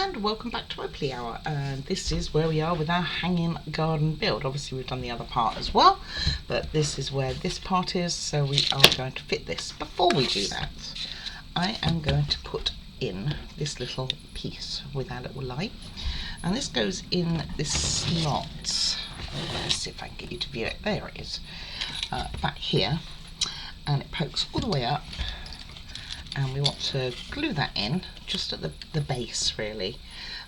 and welcome back to Opally Hour, and this is where we are with our hanging garden build. Obviously we've done the other part as well, but this is where this part is, so we are going to fit this. Before we do that, I am going to put in this little piece with our little light, and this goes in this slot. Let's see if I can get you to view it. There it is, back here, and it pokes all the way up. And we want to glue that in just at the base really,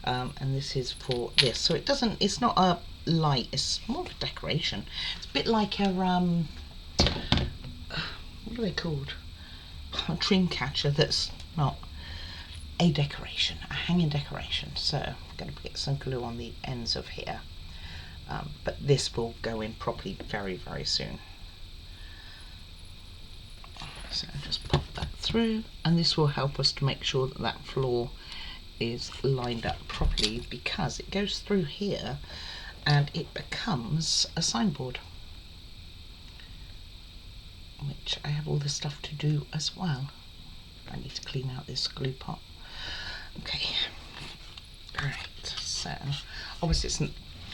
and this is for this, so it's not a light, it's more of a decoration. It's a bit like a what are they called, a dream catcher that's not a decoration, a hanging decoration. So I'm going to get some glue on the ends of here, but this will go in properly very soon. So just pop that through, and this will help us to make sure that that floor is lined up properly, because it goes through here and it becomes a signboard, which I have all the stuff to do as well. I need to clean out this glue pot. Okay, right, so obviously it's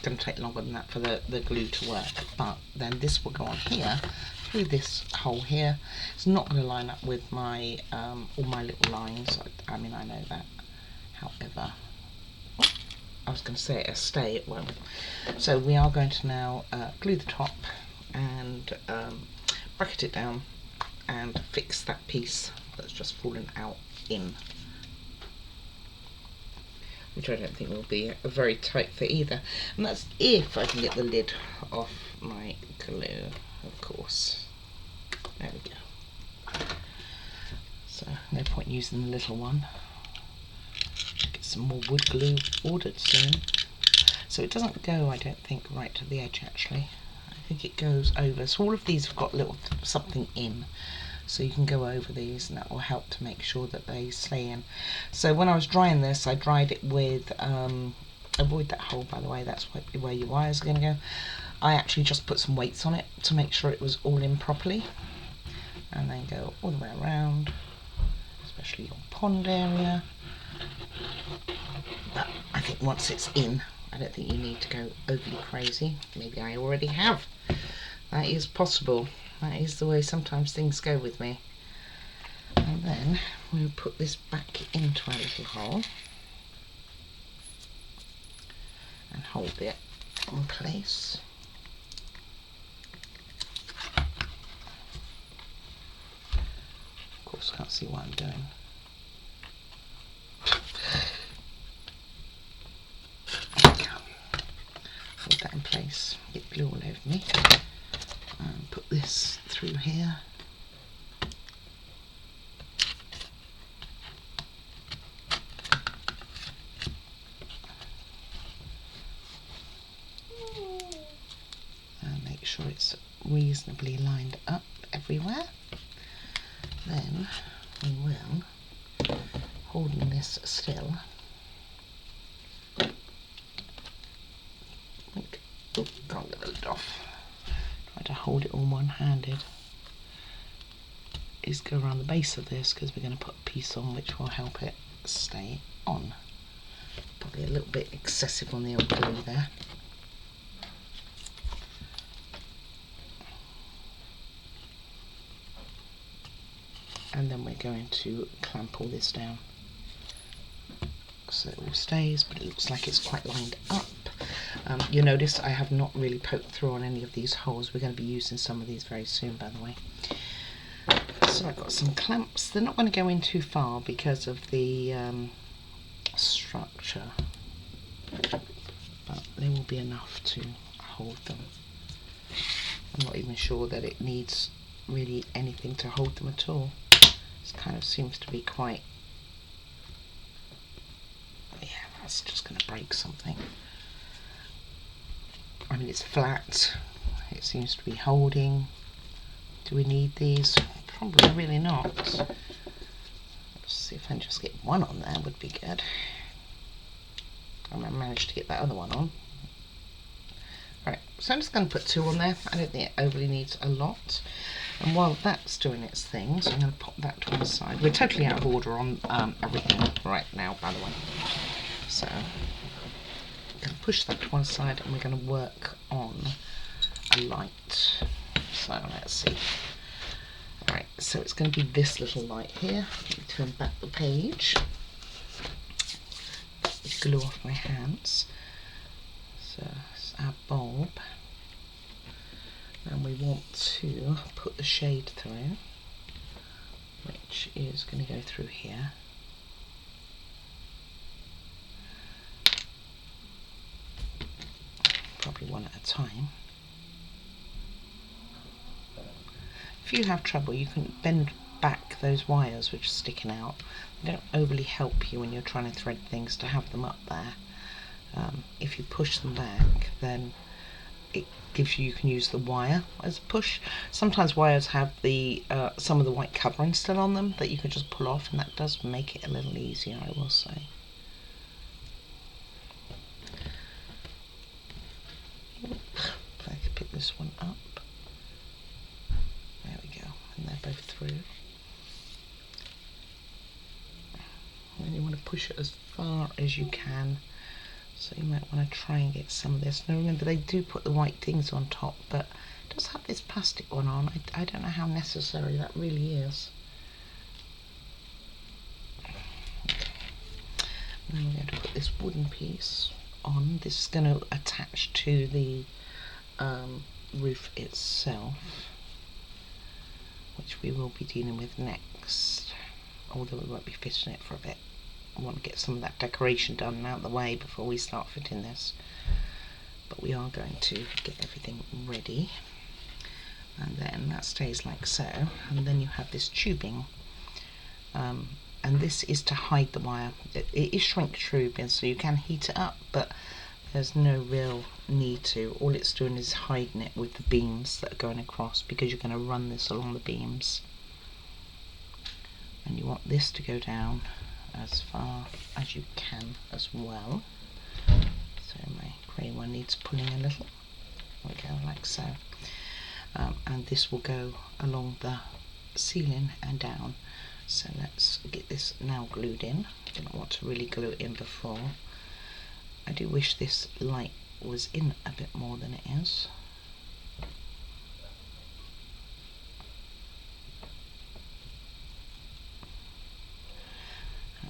going to take longer than that for the glue to work, but then this will go on here through this hole here. It's not going to line up with my all my little lines. I mean, I know that. However, I was going to say it'll stay, it won't. So we are going to now glue the top and bracket it down and fix that piece that's just fallen out in, which I don't think will be a very tight fit either. And that's if I can get the lid off my glue, of course. There we go. So no point using the little one. Get some more wood glue ordered soon. So it doesn't go, I don't think, right to the edge actually. I think it goes over. So all of these have got little something in, so you can go over these, and that will help to make sure that they stay in. So when I was drying this, I dried it with, avoid that hole by the way, that's where your wires are going to go. I actually just put some weights on it to make sure it was all in properly, and then go all the way around, especially your pond area. But I think once it's in, I don't think you need to go overly crazy. Maybe I already have. That is possible. That is the way sometimes things go with me. And then we'll put this back into our little hole and hold it in place. Of course, I can't see what I'm doing. Hold that in place, get glue all over me, and put this through here. And make sure it's reasonably lined up everywhere. Then we will, holding this still, oh, can't get the lid off. Try to hold it all one-handed. Is go around the base of this, because we're going to put a piece on which will help it stay on. Probably a little bit excessive on the old glue there. And then we're going to clamp all this down so it all stays, but it looks like it's quite lined up. You'll notice I have not really poked through on any of these holes. We're going to be using some of these very soon, by the way. So I've got some clamps. They're not going to go in too far because of the structure, but they will be enough to hold them. I'm not even sure that it needs really anything to hold them at all. This kind of seems to be quite, yeah, that's just going to break something. I mean, it's flat, it seems to be holding. Do we need these? Probably really not. Let's see if I can just get one on there, would be good. I managed to get that other one on. Right, so I'm just going to put two on there. I don't think it overly needs a lot. And while that's doing its thing, so I'm going to pop that to one side. We're totally out of order on everything right now, by the way. So I'm going to push that to one side and we're going to work on a light. So let's see. Alright, so it's going to be this little light here. Let me turn back the page. Glue off my hands. So it's our bulb. And we want to put the shade through, which is going to go through here. Probably one at a time. If you have trouble, you can bend back those wires which are sticking out. They don't overly help you when you're trying to thread things to have them up there. If you push them back, then it gives you can use the wire as a push. Sometimes wires have the some of the white covering still on them that you can just pull off, and that does make it a little easier, I will say. If I could pick this one up. There we go, and they're both through. And you want to push it as far as you can, so you might want to try and get some of this. Now remember, they do put the white things on top, but it does have this plastic one on. I don't know how necessary that really is. Okay. Now we're going to put this wooden piece on. This is going to attach to the roof itself, which we will be dealing with next, although we won't be fitting it for a bit. I want to get some of that decoration done out of the way before we start fitting this, but we are going to get everything ready, and then that stays like so, and then you have this tubing, and this is to hide the wire. It is shrink tubing, so you can heat it up, but there's no real need to. All it's doing is hiding it with the beams that are going across, because you're going to run this along the beams, and you want this to go down as far as you can as well. So my grey one needs pulling a little. There we go, like so. And this will go along the ceiling and down. So let's get this now glued in. Didn't want to really glue it in before. I do wish this light was in a bit more than it is.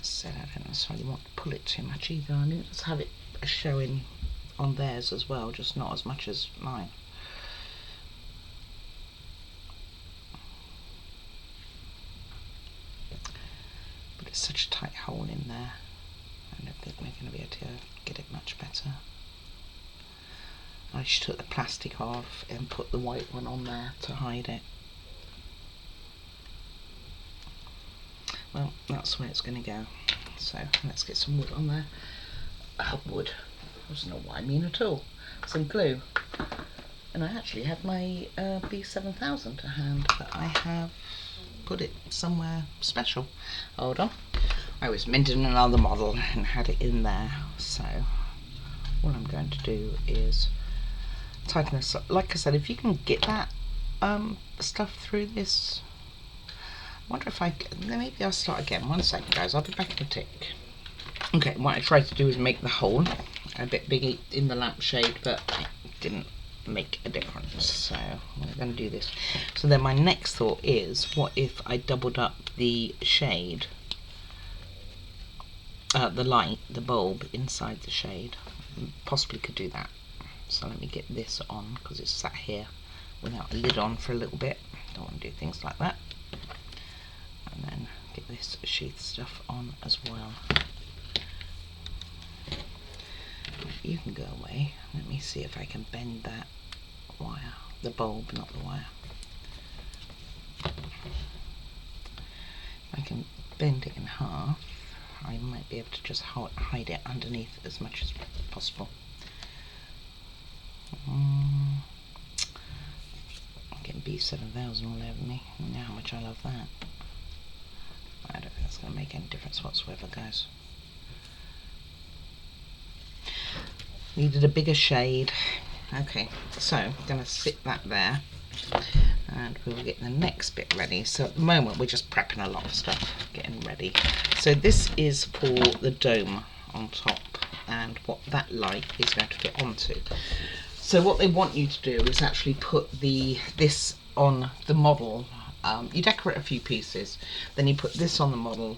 Said I don't necessarily want to pull it too much either. I mean, let's have it showing on theirs as well, just not as much as mine. But it's such a tight hole in there, I don't think we're going to be able to get it much better. I just took the plastic off and put the white one on there to hide it. Well, that's where it's going to go. So let's get some wood on there. Wood. I don't know what I mean at all. Some glue. And I actually have my B7000 to hand, but I have put it somewhere special. Hold on. I was minting another model and had it in there. So what I'm going to do is tighten this up. Like I said, if you can get that stuff through this, I wonder if maybe I'll start again. 1 second, guys. I'll be back in a tick. Okay, what I tried to do is make the hole a bit bigger in the lampshade, but it didn't make a difference. So we're going to do this. So then my next thought is, what if I doubled up the shade, the light, the bulb inside the shade? Possibly could do that. So let me get this on, because it's sat here without a lid on for a little bit. Don't want to do things like that. And then get this sheath stuff on as well. You can go away. Let me see if I can bend that wire, the bulb, not the wire. If I can bend it in half, I might be able to just hide it underneath as much as possible. I'm getting B7000 all over me. You know how much I love that. I don't think that's going to make any difference whatsoever, guys. Needed a bigger shade. Okay, so I'm going to sit that there, and we'll get the next bit ready. So at the moment we're just prepping a lot of stuff, getting ready. So this is for the dome on top. and what that light is going to fit onto. So what they want you to do is actually put this on the model. You decorate a few pieces, then you put this on the model,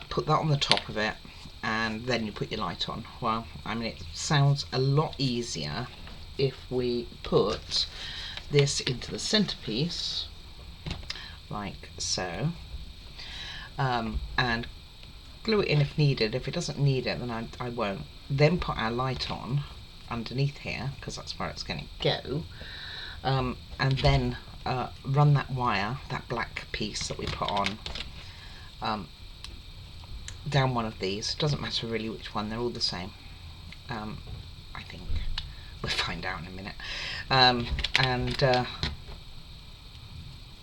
put that on the top of it, and then you put your light on. Well, I mean, it sounds a lot easier if we put this into the centerpiece, like so, and glue it in if needed. If it doesn't need it, then I won't. Then put our light on underneath here, because that's where it's going to go, and then run that wire, that black piece that we put on, down one of these. Doesn't matter really which one, they're all the same. I think we'll find out in a minute, and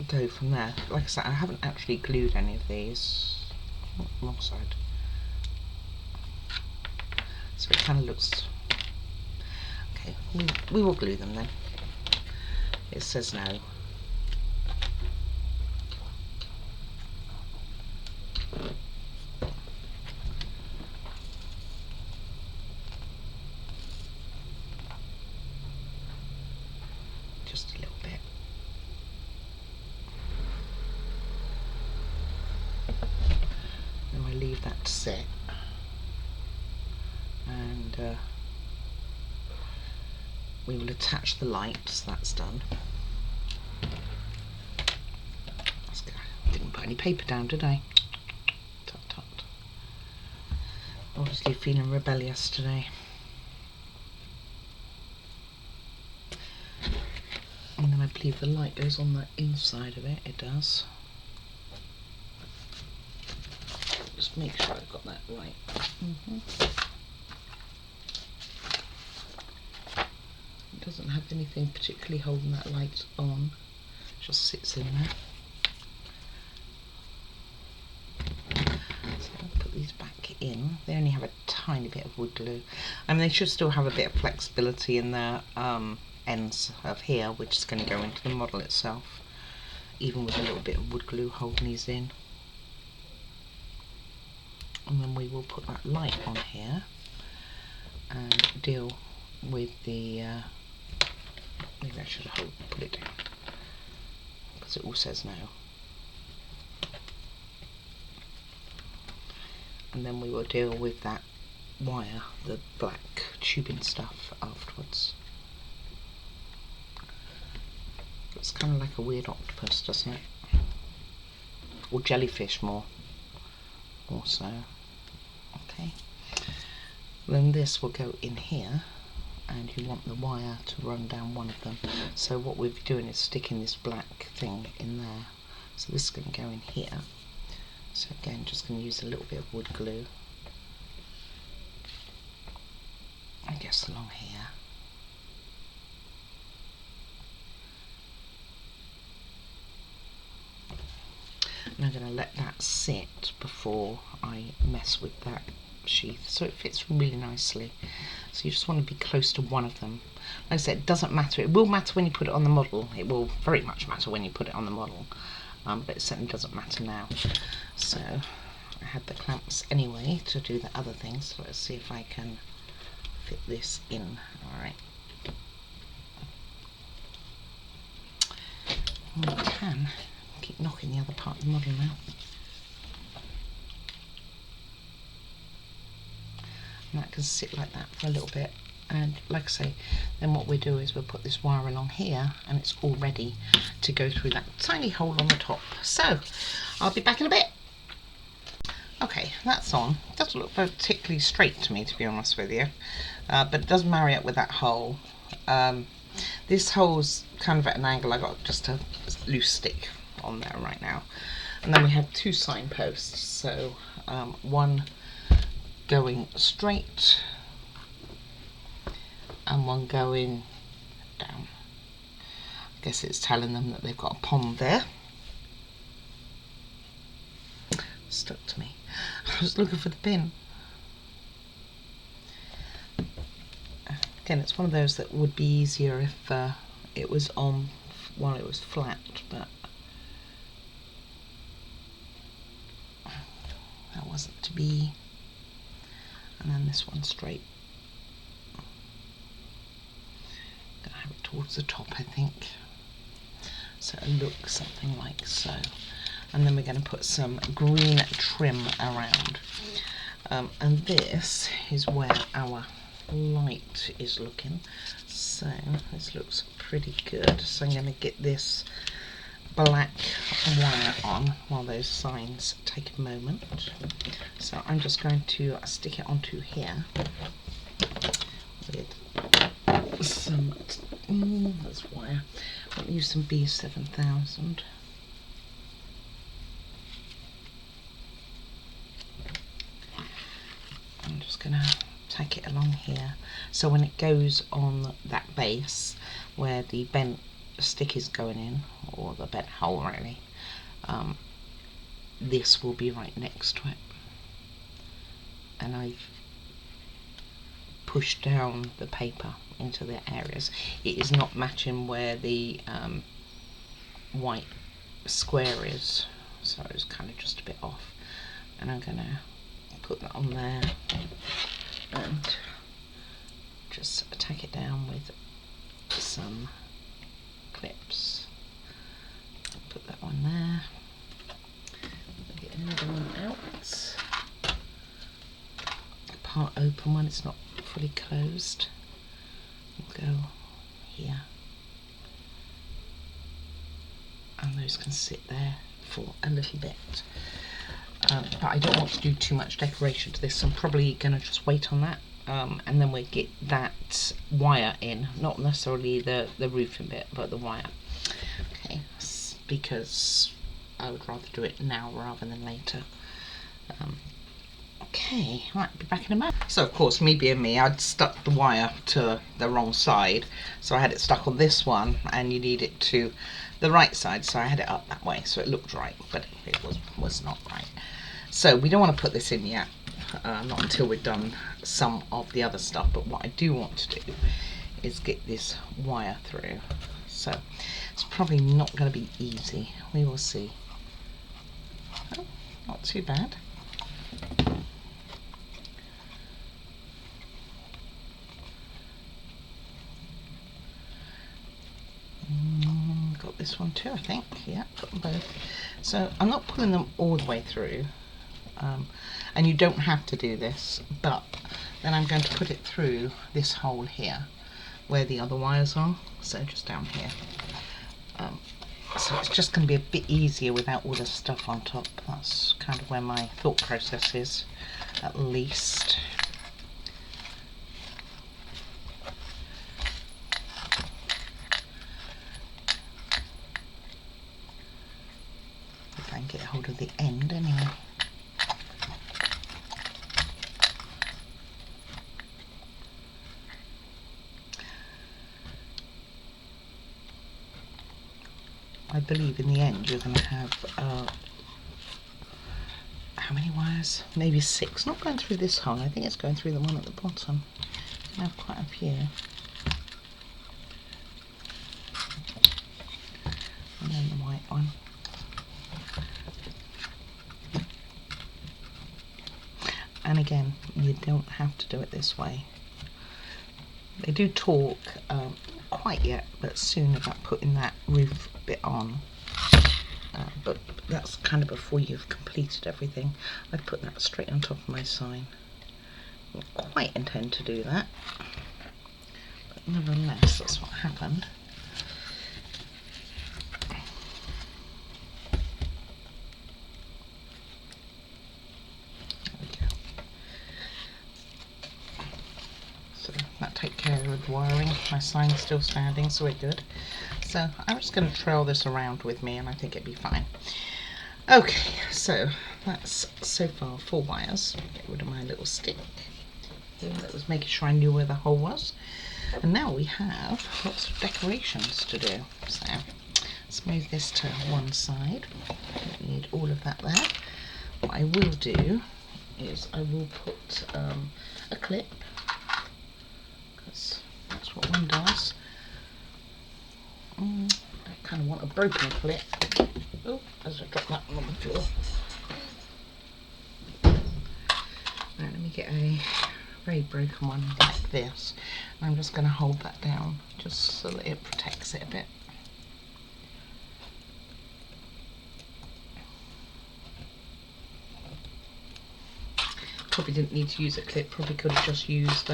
go from there. Like I said, I haven't actually glued any of these. Oh, wrong side. So it kind of looks okay. We will glue them then. It says no. Just a little bit. Then I leave that to sit, and we will attach the light, so that's done. That's good. Didn't put any paper down, did I? Tut tut. Obviously feeling rebellious today. And then I believe the light goes on the inside of it. It does. Just make sure I've got that right. It doesn't have anything particularly holding that light on. It just sits in there. So I'll put these back in. They only have a tiny bit of wood glue. I mean, they should still have a bit of flexibility in their ends of here, which is going to go into the model itself, even with a little bit of wood glue holding these in. And then we will put that light on here and deal with the maybe I should put it down because it all says no. And then we will deal with that wire, the black tubing stuff, afterwards. It's kind of like a weird octopus, doesn't it? Or jellyfish more so. Okay. Then this will go in here, and you want the wire to run down one of them. So what we'll be doing is sticking this black thing in there. So this is going to go in here. So again, just going to use a little bit of wood glue, I guess along here. And I'm going to let that sit before I mess with that sheath, so it fits really nicely. So you just want to be close to one of them. Like I said, it doesn't matter. It will matter when you put it on the model. It will very much matter when you put it on the model, but it certainly doesn't matter now. So I had the clamps anyway to do the other things. So let's see if I can fit this in. Alright. I can keep knocking the other part of the model now. And that can sit like that for a little bit, and like I say, then what we do is we'll put this wire along here, and it's all ready to go through that tiny hole on the top. So I'll be back in a bit. Okay, that's on. It doesn't look particularly straight to me, to be honest with you, but it does marry up with that hole. This hole's kind of at an angle. I got just a loose stick on there right now, and then we have two signposts, so one going straight and one going down. I guess it's telling them that they've got a pond there. Stuck to me. I was looking for the pin. Again, it's one of those that would be easier if it was on while it was flat, but that wasn't to be. and then this one straight. I'm gonna have it towards the top, I think, so it looks something like so. And then we're going to put some green trim around, and this is where our light is looking, so this looks pretty good. So I'm going to get this black wire on while those signs take a moment. So I'm just going to stick it onto here with some that's wire. I'll use some B7000. I'm just going to tack it along here, so when it goes on that base where the bent stick is going in, or the bent hole really, this will be right next to it. And I've pushed down the paper into the areas. It is not matching where the white square is, so it's kind of just a bit off, and I'm going to put that on there and just tack it down with some clips. Put that one there. Get another one out. A part open one, it's not fully closed. We'll go here, and those can sit there for a little bit. But I don't want to do too much decoration to this, so I'm probably going to just wait on that, and then we'll get that wire in, not necessarily the roofing bit, but the wire. Okay, because I would rather do it now rather than later. Okay, right, be back in a moment. So of course, me being me, I'd stuck the wire to the wrong side, so I had it stuck on this one, and you need it to the right side, so I had it up that way, so it looked right, but it was not right. So we don't want to put this in yet, not until we've done some of the other stuff, but what I do want to do is get this wire through. So it's probably not going to be easy, we will see. Oh, not too bad. Got this one too, I think. Yeah, got them both. So I'm not pulling them all the way through, and you don't have to do this, but then I'm going to put it through this hole here where the other wires are, so just down here. So it's just going to be a bit easier without all this stuff on top. That's kind of where my thought process is, at least. If I can get hold of the end anyway. I believe in the end you're going to have, how many wires? Maybe 6. Not going through this hole, I think it's going through the one at the bottom. I have quite a few. And then the white one. And again, you don't have to do it this way. They do talk, quite yet, but soon about putting that roof bit on. But that's kind of before you've completed everything. I'd put that straight on top of my sign. I don't quite intend to do that, but nevertheless, that's what happened. That take care of the wiring. My sign's still standing, so we're good. So I'm just going to trail this around with me, and I think it'd be fine. Okay, so that's so far 4 wires. Get rid of my little stick. That was making sure I knew where the hole was. And now we have lots of decorations to do. So let's move this to one side. Don't need all of that there. What I will do is I will put a clip, because that's what one does. I kind of want a broken clip. Oh, as I drop that one on the floor. Right, let me get a very broken one like this. And I'm just going to hold that down just so that it protects it a bit. Probably didn't need to use a clip, probably could have just used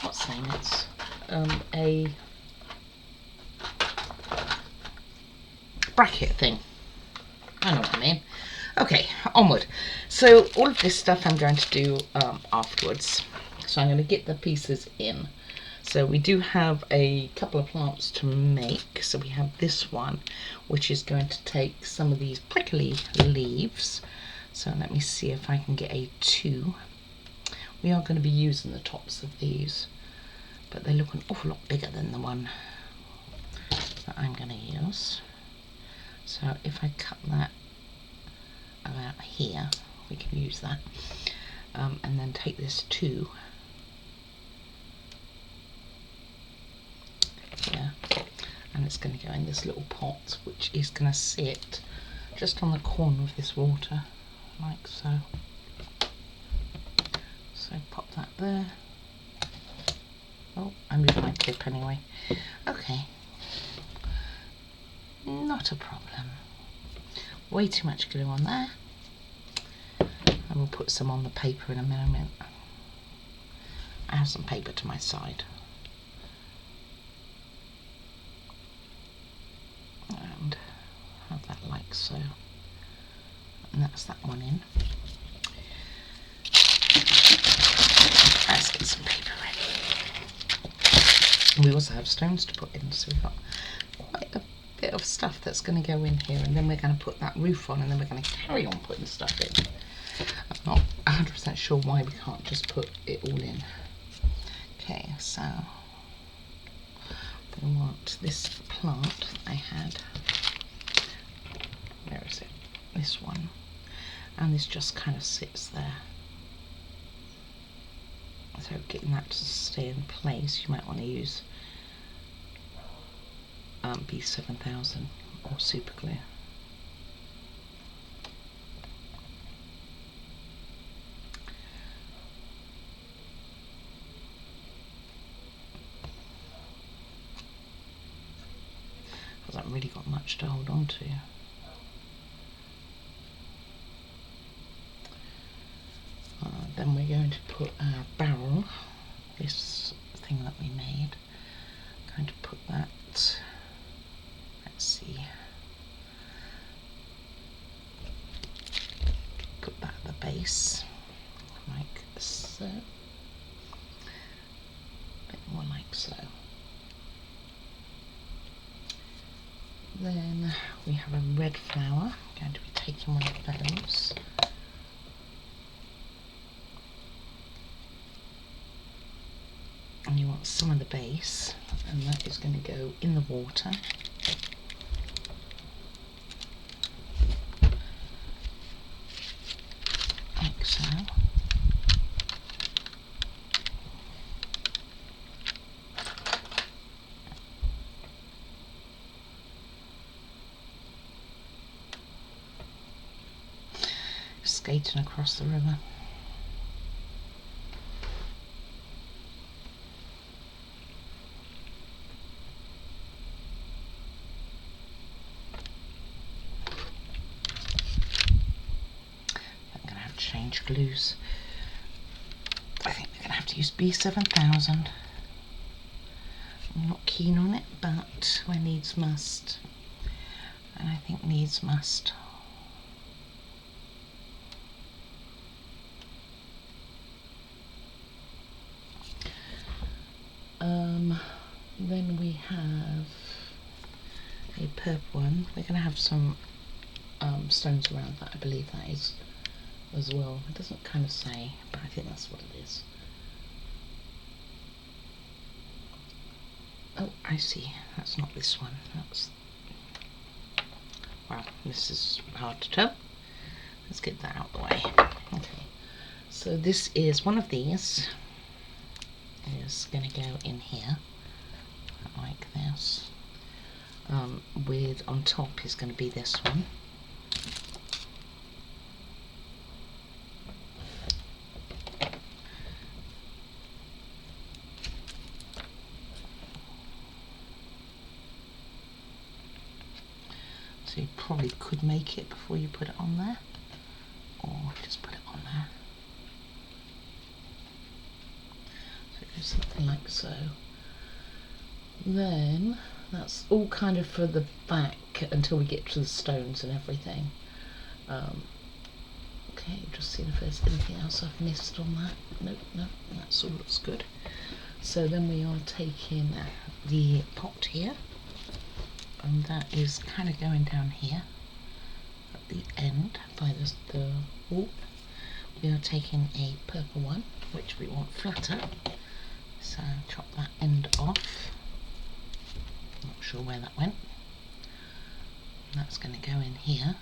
what's the name, it's a bracket thing. I know what I mean. Okay, onward. So all of this stuff I'm going to do afterwards. So I'm going to get the pieces in. So we do have a couple of plants to make. So we have this one, which is going to take some of these prickly leaves. So let me see if I can get a 2. We are going to be using the tops of these, but they look an awful lot bigger than the one that I'm going to use. So if I cut that about here, we can use that, and then take this 2 here, and it's going to go in this little pot, which is going to sit just on the corner of this water, like so. So pop that there. Oh, I moved my clip anyway. Okay, not a problem. Way too much glue on there. And we'll put some on the paper in a moment. I have some paper to my side. And have that like so. And that's that one in. Let's get some paper ready. And we also have stones to put in, so we've got quite a bit of stuff that's going to go in here, and then we're going to put that roof on, and then we're going to carry on putting stuff in. I'm not 100% sure why we can't just put it all in. Okay, so we want this plant that I had. Where is it? This one. And this just kind of sits there. So getting that to stay in place, you might want to use B7000 or super glue. Hasn't really got much to hold on to. Then we're going to put our barrel, this thing that we made, going to put that, let's see, put that at the base, like so, a bit more like so. Then we have a red flower, I'm going to be taking one of those. And you want some of the base, and that is going to go in the water. Like so. Skating across the river. Change glues. I think we're going to have to use B7000. I'm not keen on it, but where needs must. And I think needs must. Then we have a purple one. We're going to have some stones around that, I believe that is as well. It doesn't kind of say, but I think that's what it is. Oh, I see. That's not this one. That's... Well, this is hard to tell. Let's get that out of the way. Okay. So this is one of these. Is going to go in here, like this. With on top is going to be this one. probably could make it before you put it on there, or just put it on there. So do something like so. Then that's all kind of for the back until we get to the stones and everything. Okay, just seeing if there's anything else I've missed on that. Nope, no, that's all looks good. So then we are taking the pot here, and that is kind of going down here at the end by the wall. We are taking a purple one, which we want flatter, so chop that end off. Not sure where that went. That's going to go in here.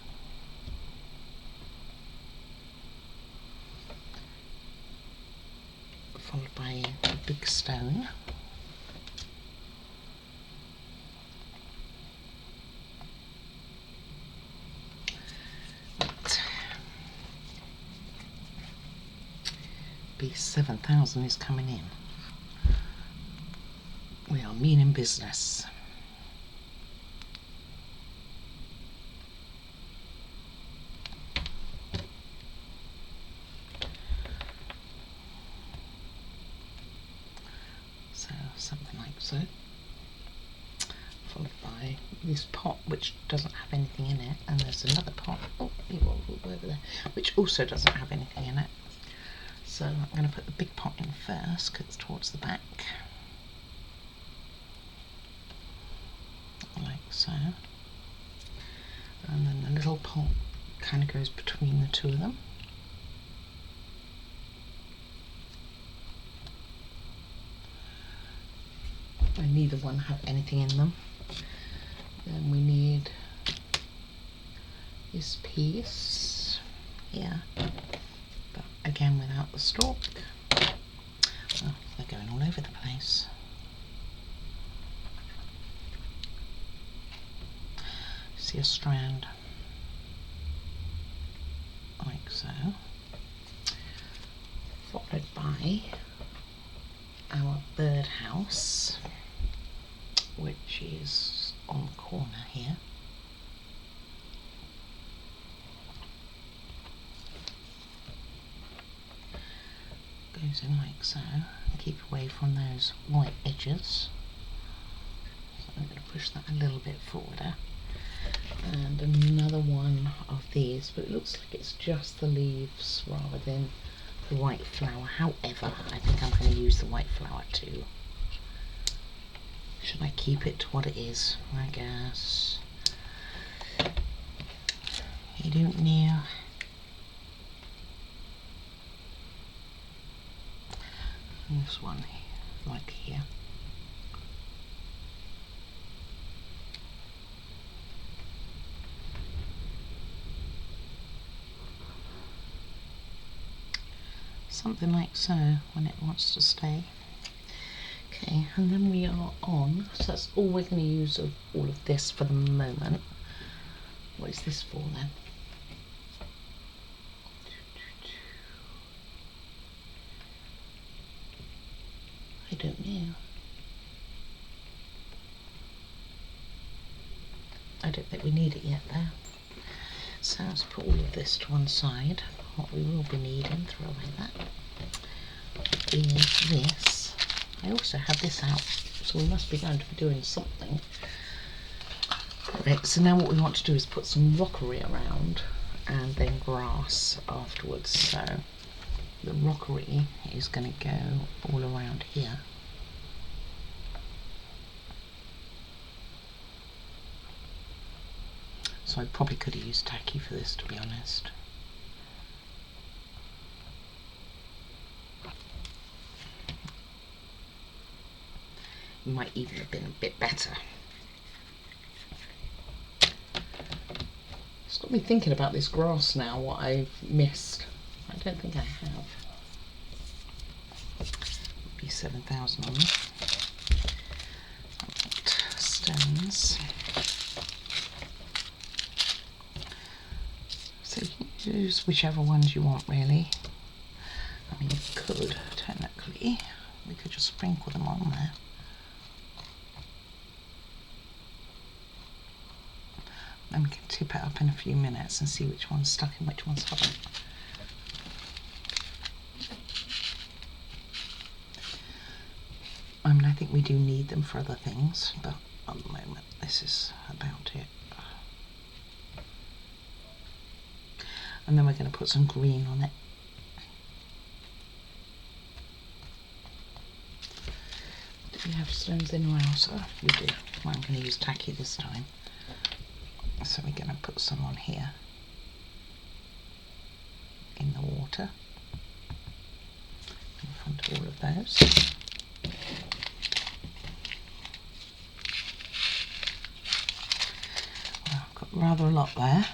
Followed by a big stone. B7000 is coming in. We are mean in business. So something like so. Followed by this pot which doesn't have anything in it, and there's another pot, oh, over there, which also doesn't have anything in it. So I'm going to put the big pot in first because it's towards the back, like so, and then the little pot kind of goes between the two of them. And neither one have anything in them. Then we need this piece here, but again without the stalk. Oh, they're going all over the place. See a strand, like so, followed by our birdhouse, which is on the corner here. Goes in like so, and keep away from those white edges. So I'm going to push that a little bit forwarder. And another one of these, but it looks like it's just the leaves rather than the white flower. However, I think I'm going to use the white flower too. Should I keep it to what it is? I guess. You don't know. And this one, like here. Something like so when it wants to stay. Okay, and then we are on, so that's all we're going to use of all of this for the moment. What is this for then? I don't know. I don't think we need it yet there. So let's put all of this to one side. What we will be needing, throw away that, is this. I also have this out, so we must be going to be doing something. Right, so now what we want to do is put some rockery around and then grass afterwards. So the rockery is going to go all around here. So I probably could have used tacky for this, to be honest. It might even have been a bit better. It's got me thinking about this grass now, what I've missed. I don't think I have. Be 7,000 on this. Stones. So you can use whichever ones you want, really. I mean, you could, technically, we could just sprinkle them on there. Then we can tip it in a few minutes and see which one's stuck and which ones haven't. I mean, I think we do need them for other things, but at the moment this is about it. And then we're going to put some green on it. Do we have stones anywhere else? Oh, we do. Well, I'm going to use tacky this time. So we're going to put some on here in the water in front of all of those. Well, I've got rather a lot there.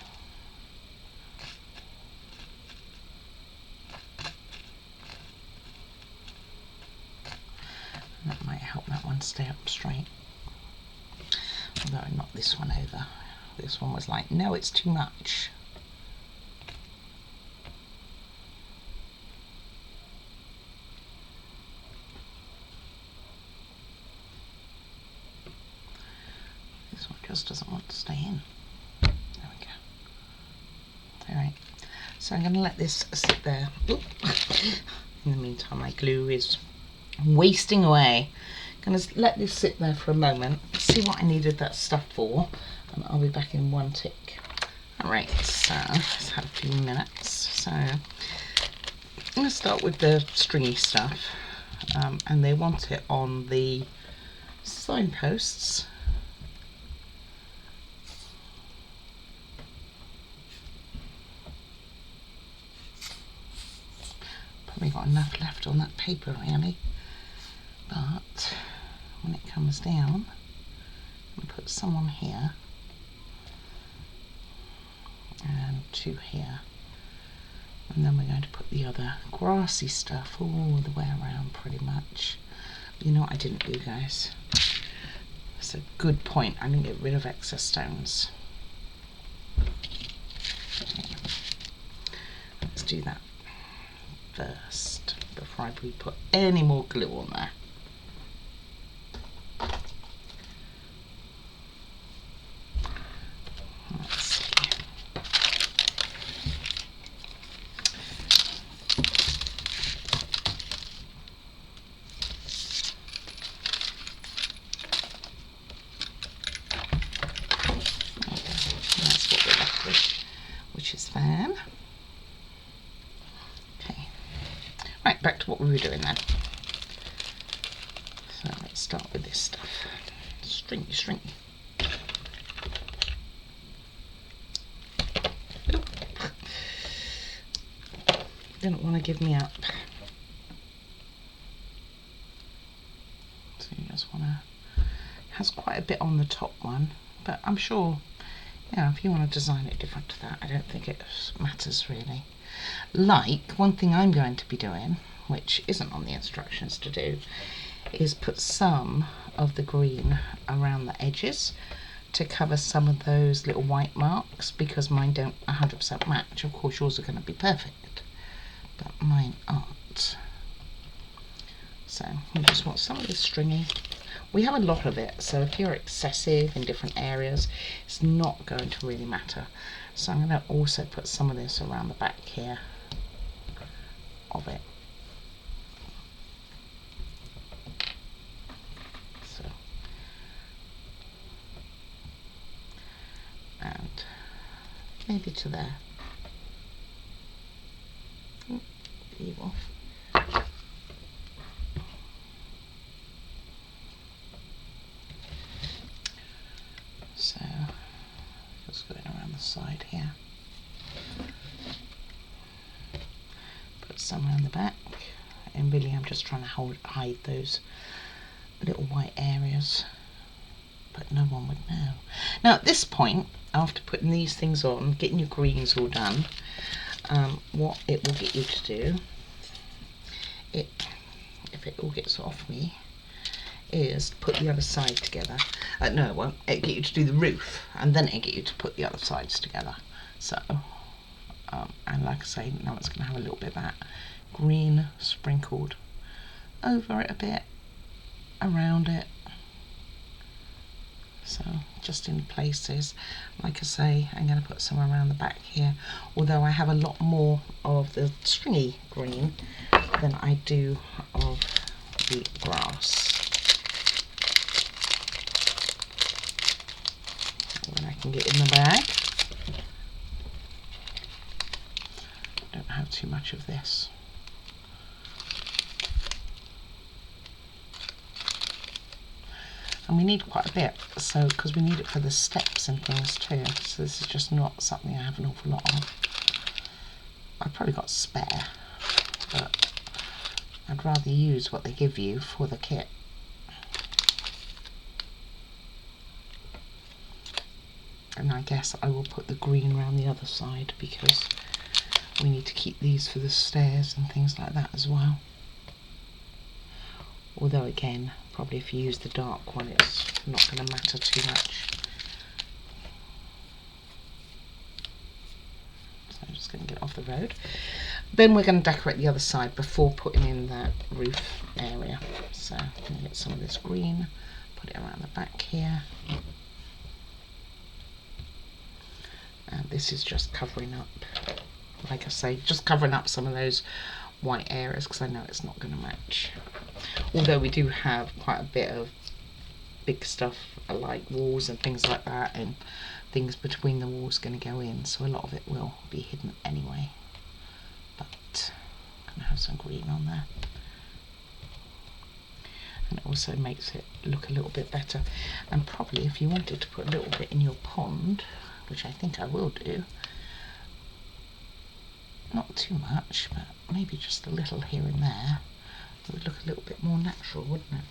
And that might help that one stay up straight. Although I knocked this one over. This one was like, no, it's too much. This one just doesn't want to stay in. There we go. Alright, so I'm going to let this sit there. Oop. In the meantime, my glue is wasting away. Going to let this sit there for a moment, see what I needed that stuff for, and I'll be back in one tick. Alright, so let's have a few minutes. So I'm going to start with the stringy stuff, and they want it on the signposts. Probably got enough left on that paper really, but when it comes down, I'm going to put some on here and 2 here, and then we're going to put the other grassy stuff all the way around pretty much. You know what I didn't do, guys? That's a good point. I didn't get rid of excess stones. Okay. Let's do that first before I put any more glue on there. Let's see. That's what we're left with, which is fine. Okay. Right, back to what we were doing then. So let's start with this stuff. Stringy, stringy. Didn't want to give me up. So you just want to, has quite a bit on the top one, but I'm sure, yeah, if you want to design it different to that, I don't think it matters really. Like, one thing I'm going to be doing, which isn't on the instructions to do, is put some of the green around the edges to cover some of those little white marks, because mine don't 100% match. Of course yours are going to be perfect, but mine aren't. So we just want some of this stringy. We have a lot of it, so if you're excessive in different areas, it's not going to really matter. So I'm going to also put some of this around the back here of it. So, and maybe to there. Evil. So just going around the side here. Put some around the back, and really I'm just trying to hide those little white areas, but no one would know. Now at this point, after putting these things on, getting your greens all done, what it will get you to do, if it all gets off me, is put the other side together. No, it won't. It'll get you to do the roof, and then it'll get you to put the other sides together. So, and like I say, now it's going to have a little bit of that green sprinkled over it a bit, around it. So just in places, like I say, I'm going to put some around the back here, although I have a lot more of the stringy green than I do of the grass. When I can get in the bag. Don't have too much of this. And we need quite a bit, so because we need it for the steps and things too. So this is just not something I have an awful lot of. I've probably got spare, but I'd rather use what they give you for the kit. And I guess I will put the green around the other side because we need to keep these for the stairs and things like that as well. Although again, probably if you use the dark one, it's not going to matter too much. So I'm just going to get off the road. Then we're going to decorate the other side before putting in that roof area. So I'm going to get some of this green, put it around the back here. And this is just covering up, like I say, just covering up some of those white areas because I know it's not going to match. Although we do have quite a bit of big stuff like walls and things like that, and things between the walls going to go in, so a lot of it will be hidden anyway. But I'm going to have some green on there. And it also makes it look a little bit better. And probably if you wanted to put a little bit in your pond, which I think I will do, not too much, but maybe just a little here and there, it would look a little bit more natural, wouldn't it?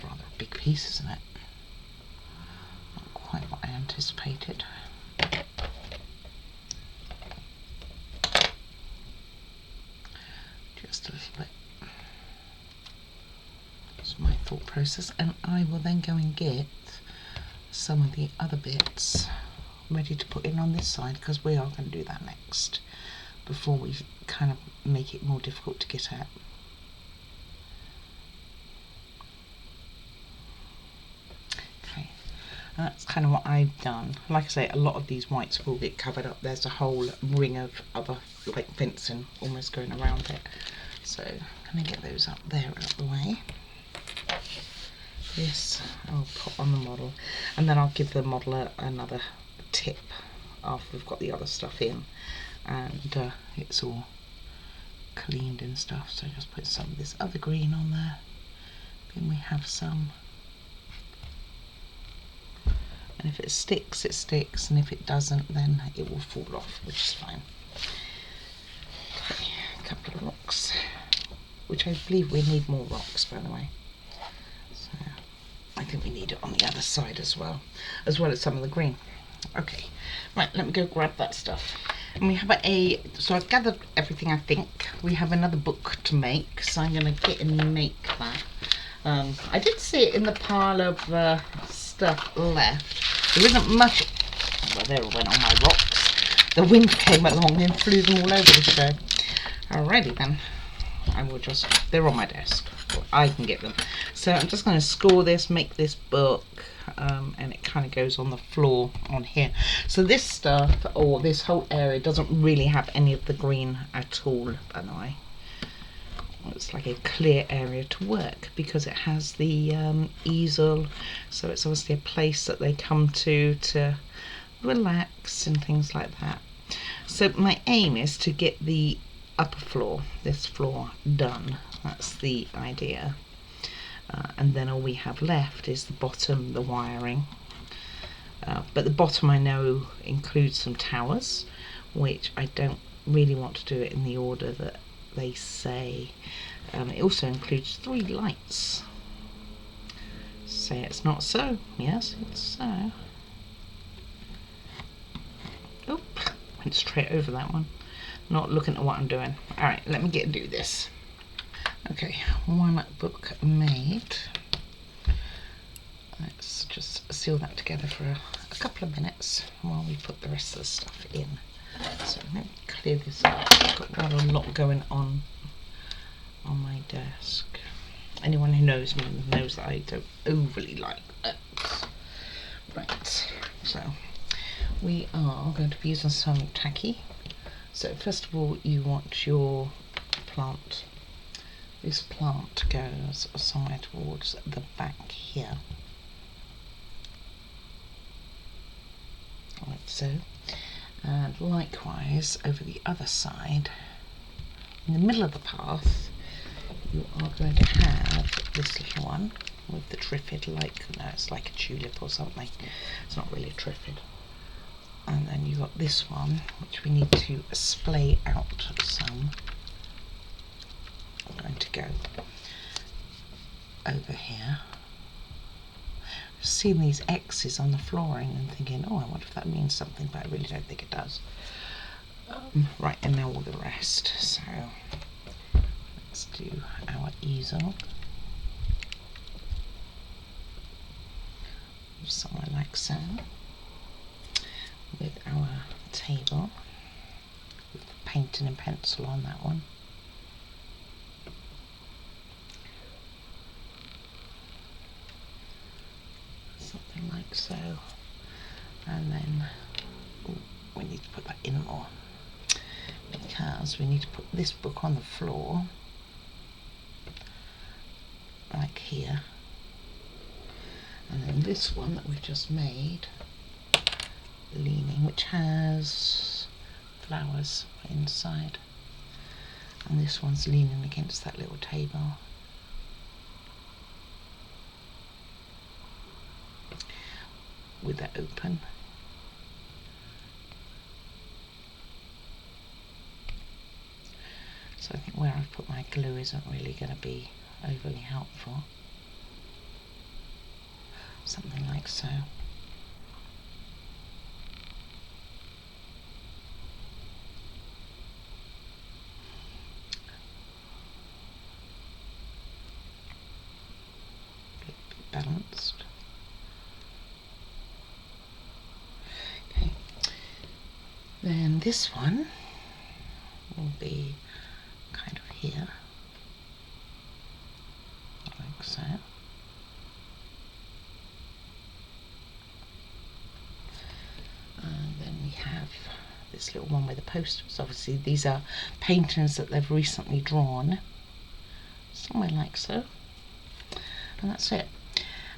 Rather a big piece, isn't it? Not quite what I anticipated. Just a little bit. That's my thought process, and I will then go and get some of the other bits ready to put in on this side, because we are going to do that next before we kind of make it more difficult to get at. Okay, that's kind of what I've done. Like I say, a lot of these whites will get covered up. There's a whole ring of other like fencing almost going around it, so I'm going to get those up there out of the way. This I'll put on the model, and then I'll give the model another tip after we've got the other stuff in and it's all cleaned and stuff. So just put some of this other green on there. Then we have some, and if it sticks, it sticks, and if it doesn't, then it will fall off, which is fine. Okay, a couple of rocks, which I believe we need more rocks, by the way. So I think we need it on the other side as well as some of the green. Okay, right, let me go grab that stuff. And we have so I've gathered everything I think. We have another book to make, so I'm going to get and make that. I did see it in the pile of stuff left. There isn't much. Well, there it went on my rocks. The wind came along and flew them all over the show. Alrighty then. I will just, they're on my desk. I can get them. So I'm just going to score this, make this book, and it kind of goes on the floor on here. So this stuff, or this whole area, doesn't really have any of the green at all, by the way. It's like a clear area to work because it has the easel, so it's obviously a place that they come to relax and things like that. So my aim is to get the upper floor, this floor, done. That's the idea. And then all we have left is the bottom, the wiring. But the bottom I know includes some towers, which I don't really want to do it in the order that they say. It also includes 3 lights. Say it's not so. Yes, it's so. Oop, went straight over that one. Not looking at what I'm doing. Alright, let me get and do this. Okay, one book made. Let's just seal that together for a couple of minutes while we put the rest of the stuff in. So let me clear this up. I've got rather a lot going on my desk. Anyone who knows me knows that I don't overly like that. Right, so we are going to be using some tacky. So first of all, you want your plant. This plant goes somewhere towards the back here, like so. And likewise over the other side, in the middle of the path, you are going to have this little one with the triffid, it's like a tulip or something. It's not really a triffid. And then you've got this one, which we need to splay out some. I'm going to go over here. Seeing these X's on the flooring and thinking, oh, I wonder if that means something, but I really don't think it does. Right, and now all the rest. So let's do our easel. Somewhere like so. With our table, with the painting and pencil on that one. Something like so. And then we need to put that in more, because we need to put this book on the floor, like here. And then this one that we've just made, leaning, which has flowers inside, and this one's leaning against that little table. With that open. So I think where I've put my glue isn't really going to be overly helpful. Something like so. Get a bit balanced. Okay. Then this one will be kind of here, like so. And then we have this little one with the posters. Obviously these are paintings that they've recently drawn, somewhere like so. And that's it.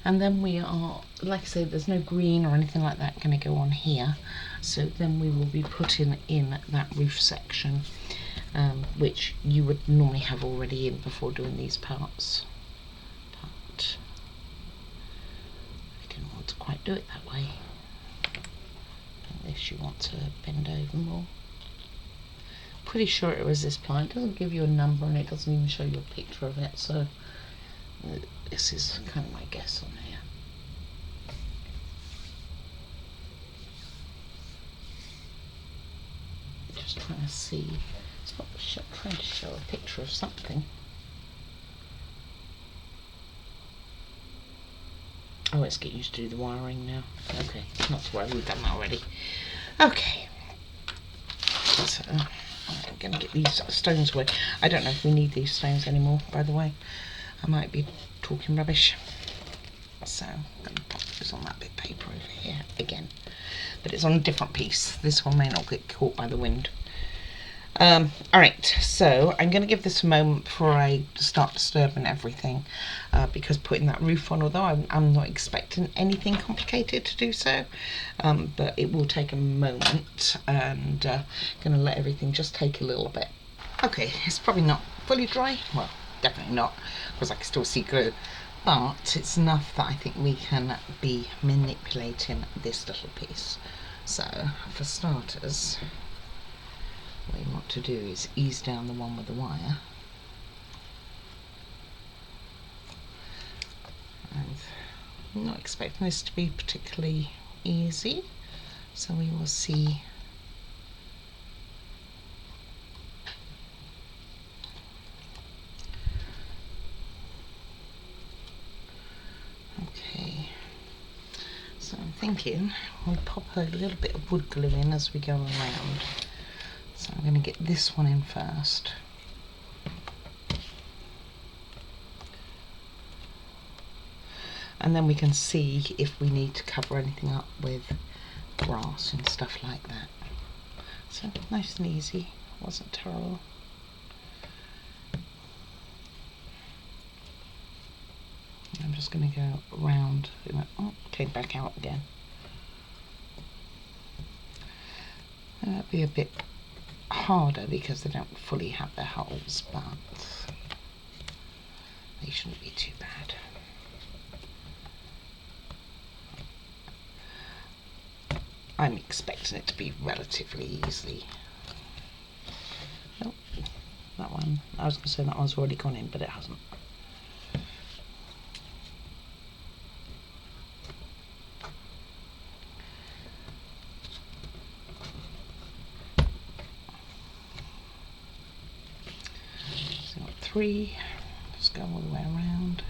And then we are, like I say, there's no green or anything like that going to go on here. So then we will be putting in that roof section, which you would normally have already in before doing these parts. But I didn't want to quite do it that way. Unless you want to bend over more. Pretty sure it was this plant. It doesn't give you a number and it doesn't even show you a picture of it. So this is kind of my guess on here. Just trying to see. It's not trying to show a picture of something. Oh, let's get used to do the wiring now. Okay, not to worry, we've done that already. Okay. So I'm going to get these stones away. I don't know if we need these stones anymore, by the way. I might be talking rubbish. So I'm going to pop this on that bit of paper over here again. But it's on a different piece. This one may not get caught by the wind. Alright, so I'm going to give this a moment before I start disturbing everything, because putting that roof on, although I'm not expecting anything complicated to do so, but it will take a moment, and going to let everything just take a little bit. Okay, it's probably not fully dry, well, definitely not, because I can still see glue, but it's enough that I think we can be manipulating this little piece. So, for starters, what you want to do is ease down the one with the wire, and I'm not expecting this to be particularly easy, so we will see. Okay, so I'm thinking we'll pop a little bit of wood glue in as we go around. So I'm going to get this one in first. And then we can see if we need to cover anything up with grass and stuff like that. So nice and easy, wasn't terrible. I'm just going to go around. Oh, came back out again. That'll be a bit harder because they don't fully have their holes, but they shouldn't be too bad. I'm expecting it to be relatively easy. Oh, that one, I was going to say that one's already gone in, but it hasn't. So 3, let's go all the way around.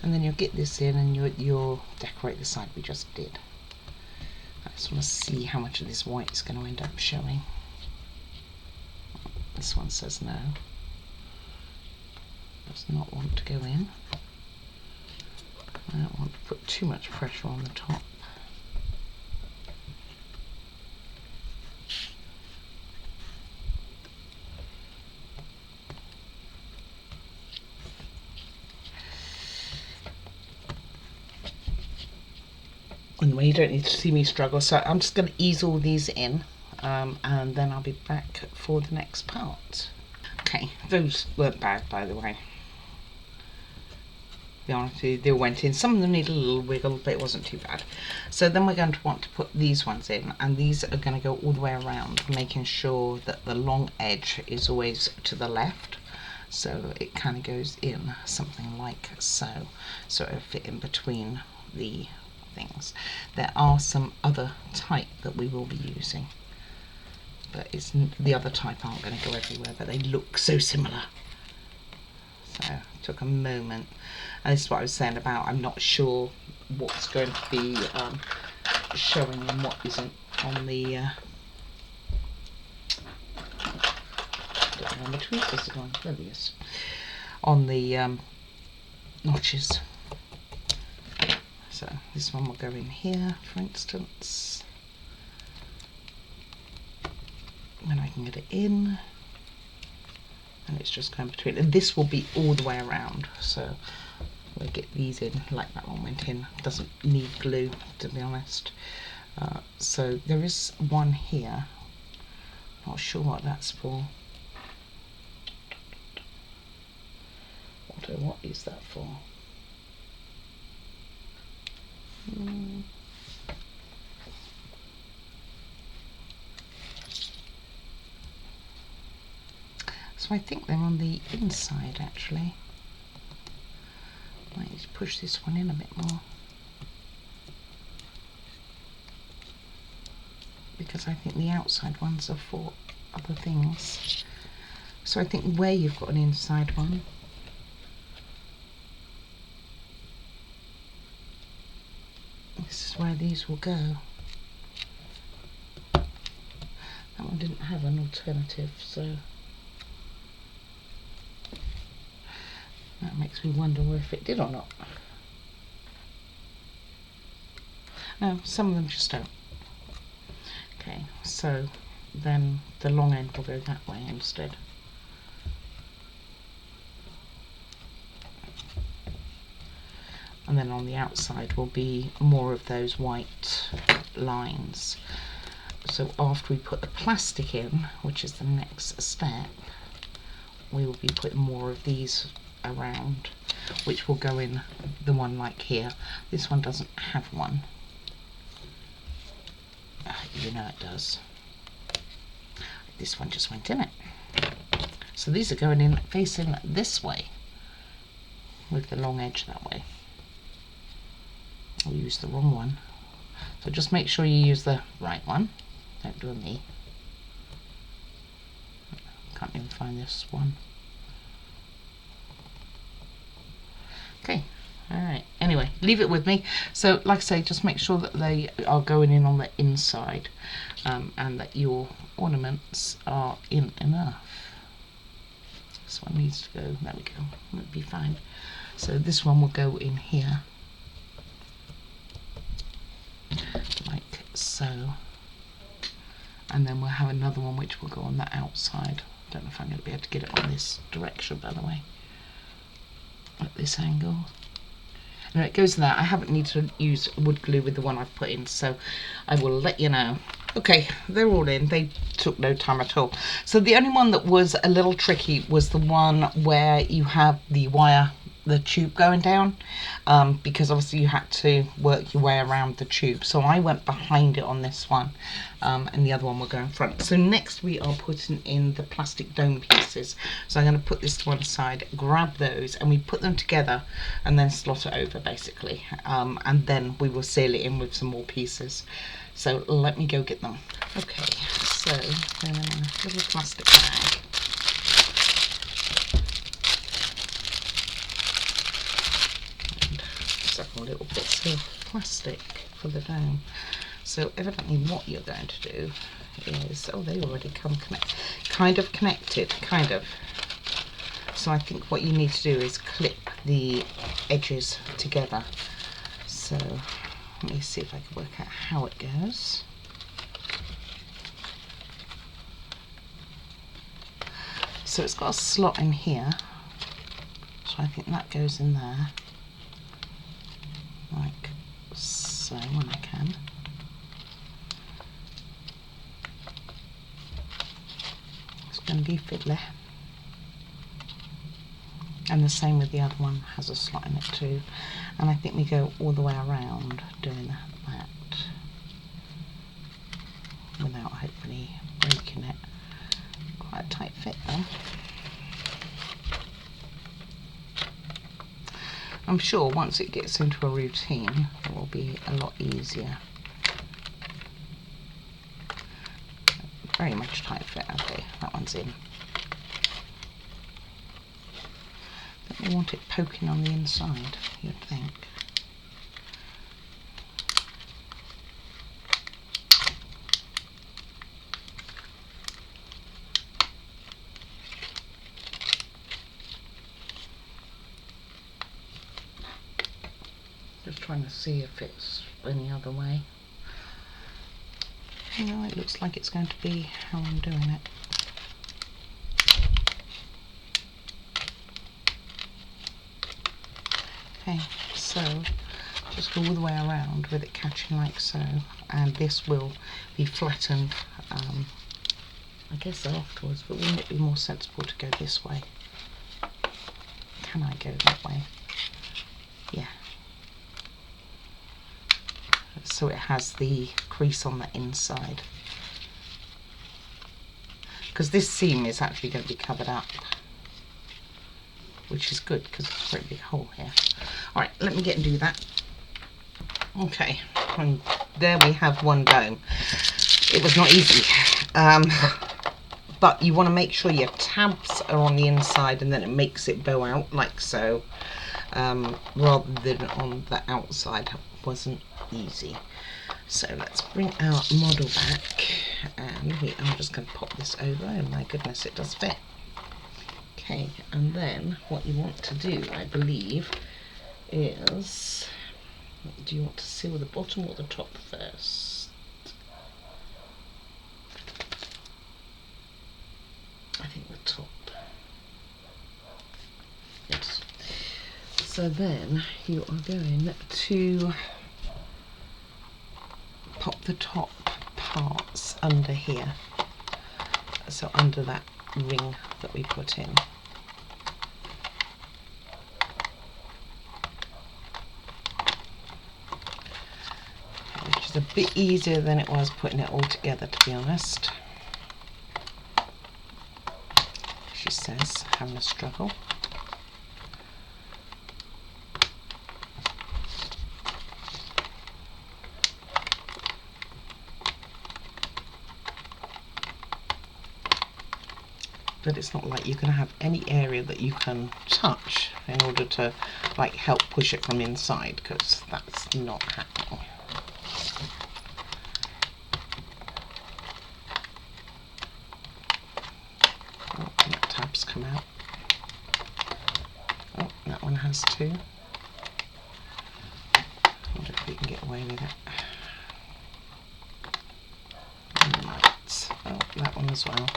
And then you'll get this in and you'll decorate the side we just did. I just want to see how much of this white is going to end up showing. This one says no. Does not want to go in. I don't want to put too much pressure on the top. Anyway, you don't need to see me struggle, so I'm just going to ease all these in, and then I'll be back for the next part. Okay, those weren't bad, by the way. To be honest with you, they all went in. Some of them need a little wiggle, but it wasn't too bad. So then we're going to want to put these ones in, and these are going to go all the way around, making sure that the long edge is always to the left. So it kind of goes in something like so. So it'll fit in between the things. There are some other type that we will be using, but the other type aren't going to go everywhere, but they look so similar. So it took a moment, and this is what I was saying about I'm not sure what's going to be showing and what isn't on the I don't know where my tweezers are gone. There he is. On the notches. So this one will go in here, for instance, and I can get it in, and it's just going between. And this will be all the way around, so we'll get these in like that one went in. Doesn't need glue, to be honest. So there is one here. Not sure what that's for. What is that for? So I think they're on the inside actually. Might need to push this one in a bit more, because I think the outside ones are for other things. So I think where you've got an inside one, this is where these will go. That one didn't have an alternative, so that makes me wonder if it did or not. No, some of them just don't. Okay, so then the long end will go that way instead. And then on the outside will be more of those white lines. So after we put the plastic in, which is the next step, we will be putting more of these around, which will go in the one like here. This one doesn't have one. You know it does. This one just went in it. So these are going in facing this way, with the long edge that way. I used the wrong one, so just make sure you use the right one. Don't do a me. Can't even find this one. Alright, anyway, leave it with me. So like I say, just make sure that they are going in on the inside, and that your ornaments are in enough. This one needs to go, there we go, that'll be fine. So this one will go in here, like so. And then we'll have another one which will go on the outside. I don't know if I'm going to be able to get it on this direction, by the way, at this angle. And it goes in there. I haven't needed to use wood glue with the one I've put in, so I will let you know. Okay, they're all in. They took no time at all. So the only one that was a little tricky was the one where you have the wire, the tube going down, because obviously you had to work your way around the tube. So I went behind it on this one, and the other one will go in front. So next we are putting in the plastic dome pieces. So I'm going to put this to one side, grab those, and we put them together and then slot it over basically, and then we will seal it in with some more pieces. So let me go get them. Okay, so they're in a little plastic bag. Several little bits of plastic for the dome. So evidently what you're going to do is, oh, they already come kind of connected. So I think what you need to do is clip the edges together. So let me see if I can work out how it goes. So it's got a slot in here, so I think that goes in there, like so, when I can. It's going to be fiddly. And the same with the other one, has a slot in it too. And I think we go all the way around doing that without hopefully breaking it. Quite a tight fit though. I'm sure once it gets into a routine it will be a lot easier. Very much tight fit. Okay, that one's in. Don't you want it poking on the inside, you'd think. Just trying to see if it's any other way. No, it looks like it's going to be how I'm doing it. Okay, so just go all the way around with it catching like so, and this will be flattened, I guess afterwards, but wouldn't it be more sensible to go this way? Can I go that way? Yeah. So it has the crease on the inside. Because this seam is actually going to be covered up, which is good because it's a very big hole here. Alright, let me get and do that. Okay, and there we have one dome. It was not easy. But you want to make sure your tabs are on the inside and then it makes it bow out like so, rather than on the outside. It wasn't easy. So let's bring our model back and we are just going to pop this over. Oh my goodness, it does fit. Okay, and then what you want to do, I believe, is, do you want to seal the bottom or the top first? I think the top. Yes. So then you are going to pop the top parts under here, so under that ring that we put in. Which is a bit easier than it was putting it all together, to be honest. She says, having a struggle. that it's not like you're going to have any area that you can touch in order to like help push it from inside, because that's not happening. Oh, that tab's come out. Oh, that one has two. I wonder if we can get away with it. Right. Oh, that one as well.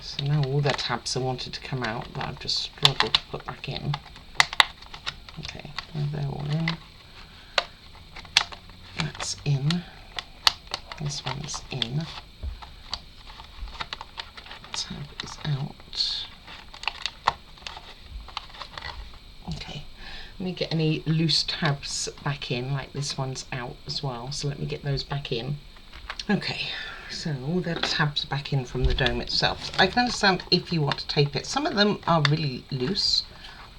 So now all the tabs I wanted to come out that I've just struggled to put back in. Okay, they're all in. That's in. This one's in. Tab is out. Okay, let me get any loose tabs back in, like this one's out as well, so let me get those back in. Okay, so all the tabs are back in from the dome itself. I can understand if you want to tape it. Some of them are really loose,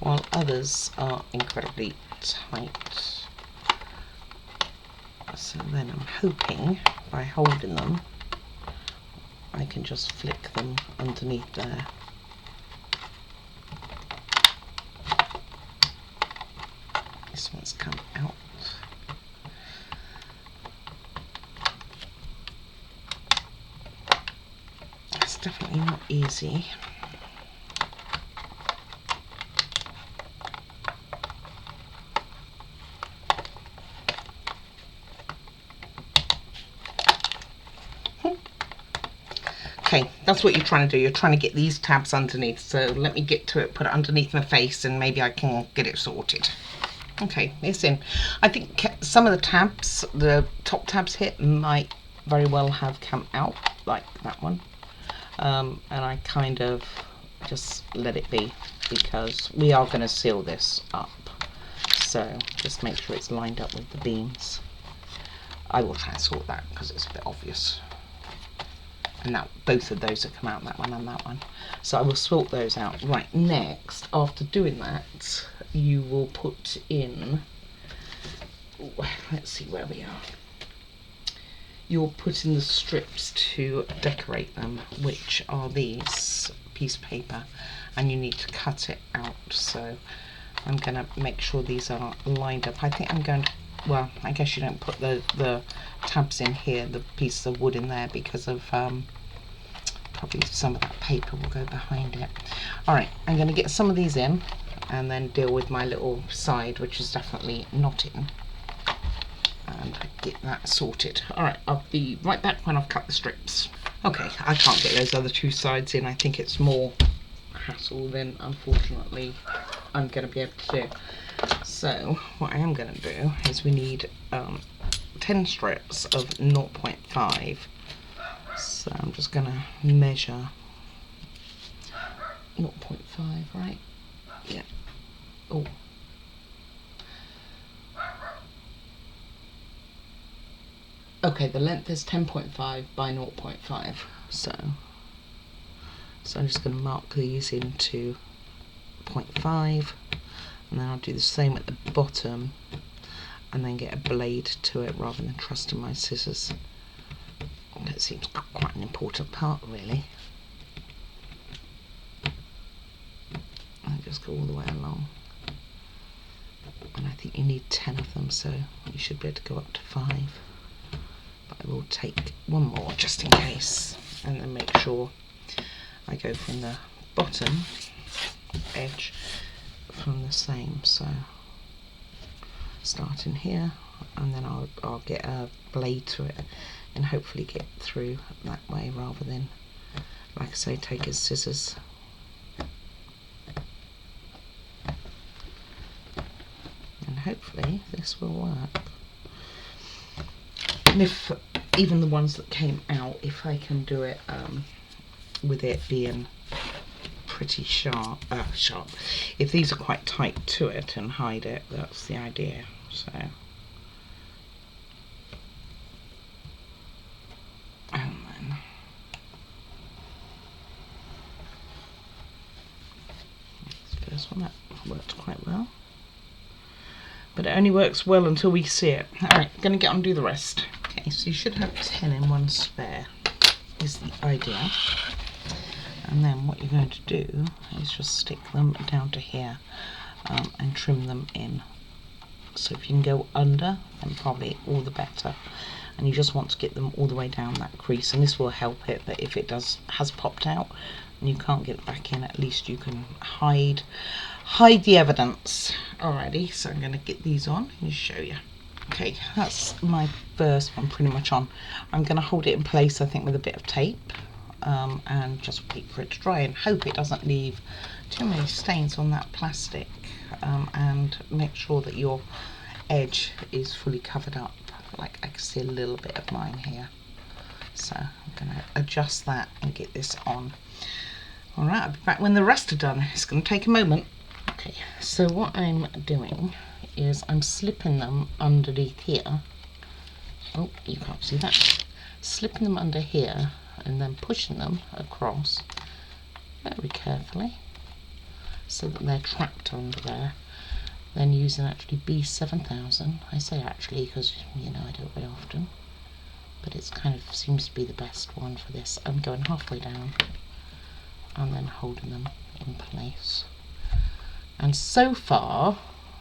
while others are incredibly tight. So then I'm hoping by holding them, I can just flick them underneath there. This one's come out. It's definitely not easy. Okay, that's what you're trying to do. You're trying to get these tabs underneath. So let me get to it, put it underneath my face, and maybe I can get it sorted. Okay, it's in. I think some of the tabs, the top tabs here, might very well have come out, like that one. And I kind of just let it be, because we are going to seal this up. So just make sure it's lined up with the beams. I will try and sort that because it's a bit obvious. And now both of those have come out, that one and that one. So I will sort those out. Right, next, after doing that, you will put in, let's see where we are. You'll put in the strips to decorate them, which are these piece of paper, and you need to cut it out. So I'm going to make sure these are lined up. I think I'm going to, well, I guess you don't put the tabs in here, the pieces of wood in there, because of probably some of that paper will go behind it. Alright, I'm going to get some of these in and then deal with my little side, which is definitely not in, and get that sorted. Alright, I'll be right back when I've cut the strips. Okay, I can't get those other two sides in. I think it's more hassle than, unfortunately, I'm going to be able to do. So what I am going to do is we need 10 strips of 0.5. So I'm just going to measure 0.5, right? Yeah. Oh. Okay, the length is 10.5 by 0.5. So I'm just going to mark these into 0.5, and then I'll do the same at the bottom, and then get a blade to it rather than trusting my scissors. That seems quite an important part, really. And just go all the way along. And I think you need 10 of them, so you should be able to go up to 5. But I will take one more just in case, and then make sure I go from the bottom edge from the same. So starting here, and then I'll get a blade to it and hopefully get through that way rather than, like I say, take his scissors. And hopefully this will work. And if even the ones that came out, if I can do it with it being pretty sharp, if these are quite tight to it and hide it, that's the idea. So and then this first one, that worked quite well, but it only works well until we see it. Alright, going to get on and do the rest. Okay, so you should have 10 in one spare, is the idea. And then what you're going to do is just stick them down to here and trim them in. So if you can go under, then probably all the better. And you just want to get them all the way down that crease, and this will help it. But if it has popped out and you can't get it back in, at least you can hide the evidence. Alrighty, so I'm going to get these on and show you. Okay, that's my first one pretty much on. I'm going to hold it in place, I think, with a bit of tape, and just wait for it to dry and hope it doesn't leave too many stains on that plastic, and make sure that your edge is fully covered up. Like I can see a little bit of mine here, so I'm going to adjust that and get this on. Alright, I'll be back when the rest are done. It's going to take a moment. Okay, so what I'm doing is I'm slipping them underneath here. Oh, you can't see that. Slipping them under here and then pushing them across very carefully so that they're trapped under there. Then using actually B7000. I say actually because, you know, I do it very often, but it's kind of seems to be the best one for this. I'm going halfway down and then holding them in place. And so far,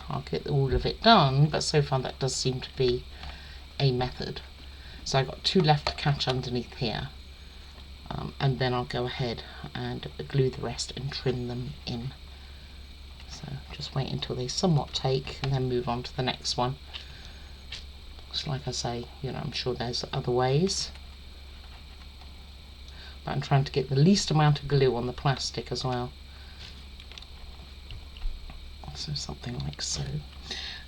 I'll get all of it done, but so far that does seem to be a method. So I've got two left to catch underneath here, and then I'll go ahead and glue the rest and trim them in. So just wait until they somewhat take and then move on to the next one. So like I say, you know, I'm sure there's other ways, but I'm trying to get the least amount of glue on the plastic as well. So something like so,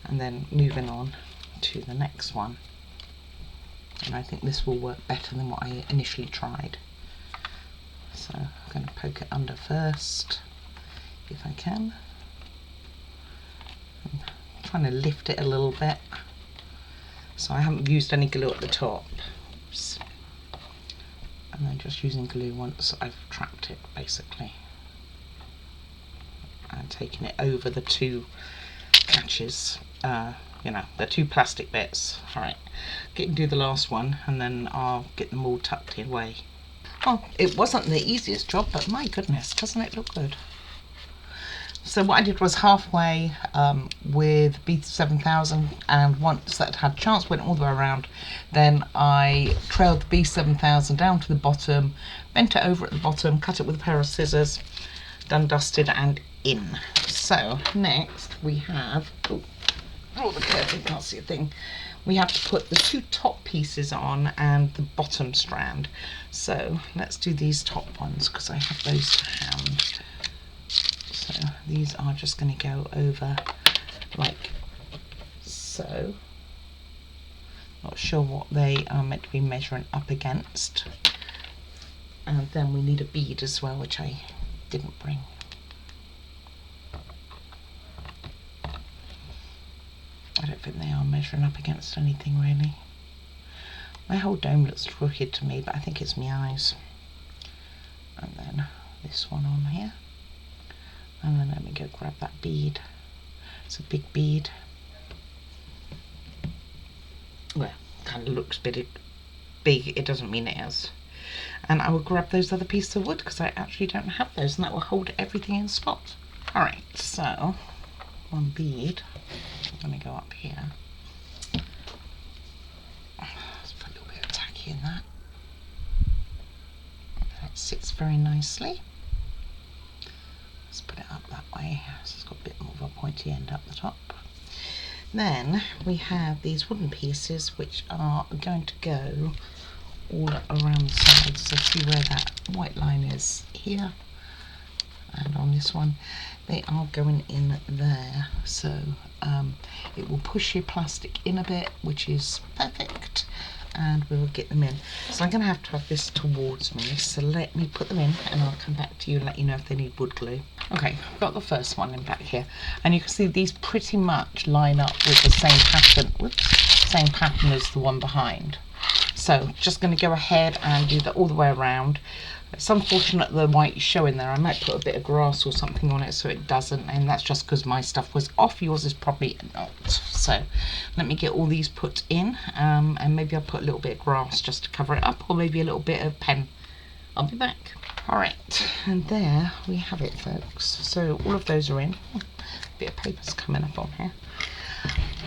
and then moving on to the next one. And I think this will work better than what I initially tried. So I'm going to poke it under first, if I can. I'm trying to lift it a little bit. So I haven't used any glue at the top. And then just using glue once I've trapped it, basically. And taking it over the two catches, you know, the two plastic bits. Alright, do the last one and then I'll get them all tucked away. Well, it wasn't the easiest job, but my goodness, doesn't it look good? So what I did was halfway with B7000, and once that had a chance, went all the way around. Then I trailed the B7000 down to the bottom, bent it over at the bottom, cut it with a pair of scissors, done, dusted and in. So next we have, draw the curtain, you can't see a thing. We have to put the two top pieces on and the bottom strand. So let's do these top ones because I have those to hand. So these are just going to go over like so. Not sure what they are meant to be measuring up against. And then we need a bead as well, which I didn't bring. I don't think they are measuring up against anything really. My whole dome looks crooked to me, but I think it's my eyes. And then this one on here. And then let me go grab that bead. It's a big bead. Well, kind of looks big. It doesn't mean it is. And I will grab those other pieces of wood because I actually don't have those, and that will hold everything in spot. Alright, so one bead. I'm going to go up here. Let's put a little bit of tacky in that. That sits very nicely. Let's put it up that way, so it's got a bit more of a pointy end up the top. Then we have these wooden pieces which are going to go all around the sides. So see where that white line is here, and on this one they are going in there. So it will push your plastic in a bit, which is perfect, and we will get them in. So I'm going to have this towards me, so let me put them in and I'll come back to you and let you know if they need wood glue. Okay, I've got the first one in back here, and you can see these pretty much line up with the same pattern, same pattern as the one behind. So just going to go ahead and do that all the way around. It's unfortunate the white is showing there. I might put a bit of grass or something on it so it doesn't, and that's just because my stuff was off. Yours is probably not. So let me get all these put in, and maybe I'll put a little bit of grass just to cover it up, or maybe a little bit of pen. I'll be back. Alright, and there we have it, folks. So all of those are in. A bit of paper's coming up on here.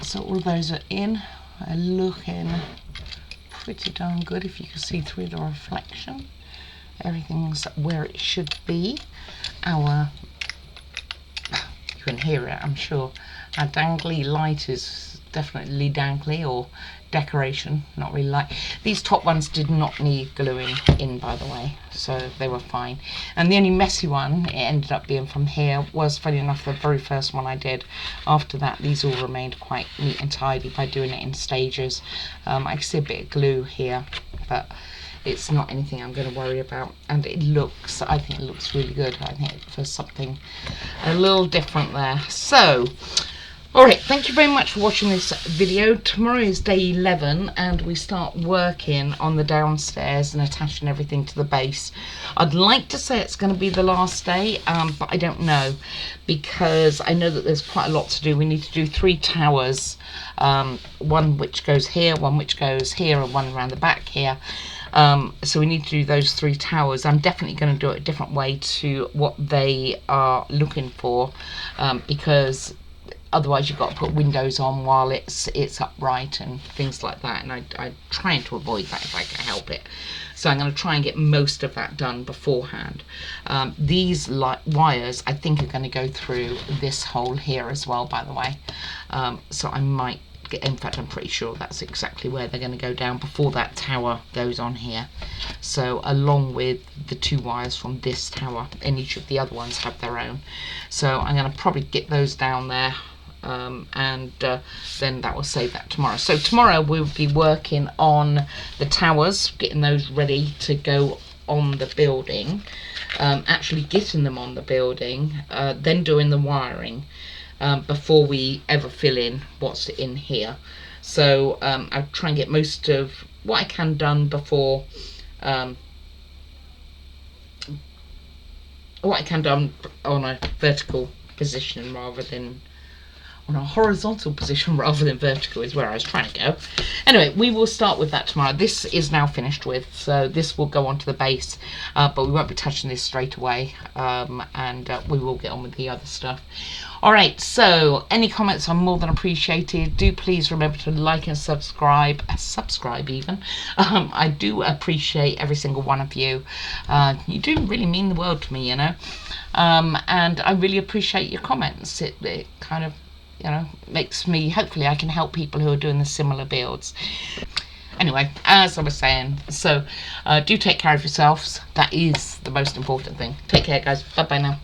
So all of those are in. They're looking pretty darn good if you can see through the reflection. Everything's where it should be. You can hear it, I'm sure. Our dangly light is definitely dangly, or decoration, not really light. These top ones did not need gluing in, by the way, so they were fine. And the only messy one, it ended up being from here, was, funny enough, the very first one I did. After that, these all remained quite neat and tidy by doing it in stages. I can see a bit of glue here, but it's not anything I'm going to worry about. And I think it looks really good. I think there's something a little different there. So, alright, thank you very much for watching this video. Tomorrow is day 11 and we start working on the downstairs and attaching everything to the base. I'd like to say it's going to be the last day, but I don't know, because I know that there's quite a lot to do. We need to do 3 towers, one which goes here, one which goes here, and one around the back here. So we need to do those 3 towers. I'm definitely going to do it a different way to what they are looking for, because otherwise you've got to put windows on while it's upright and things like that, and I'm trying to avoid that if I can help it. So I'm going to try and get most of that done beforehand. These wires I think are going to go through this hole here as well, by the way. So I might get, in fact I'm pretty sure that's exactly where they're going to go down before that tower goes on here. So along with the 2 wires from this tower, and each of the other ones have their own. So I'm going to probably get those down there. Then that will save that tomorrow. So tomorrow we'll be working on the towers, getting those ready to go on the building, actually getting them on the building, then doing the wiring, before we ever fill in what's in here. So I'll try and get most of what I can done before, what I can done on a vertical position rather than on a horizontal position rather than vertical, is where I was trying to go. Anyway, we will start with that tomorrow. This is now finished with, so this will go onto the base, but we won't be touching this straight away, and we will get on with the other stuff. Alright, so any comments are more than appreciated. Do please remember to like and subscribe even. I do appreciate every single one of you. You do really mean the world to me, you know, and I really appreciate your comments. It kind of, you know, makes me, hopefully I can help people who are doing the similar builds. Anyway, as I was saying, so do take care of yourselves. That is the most important thing. Take care, guys. Bye bye now.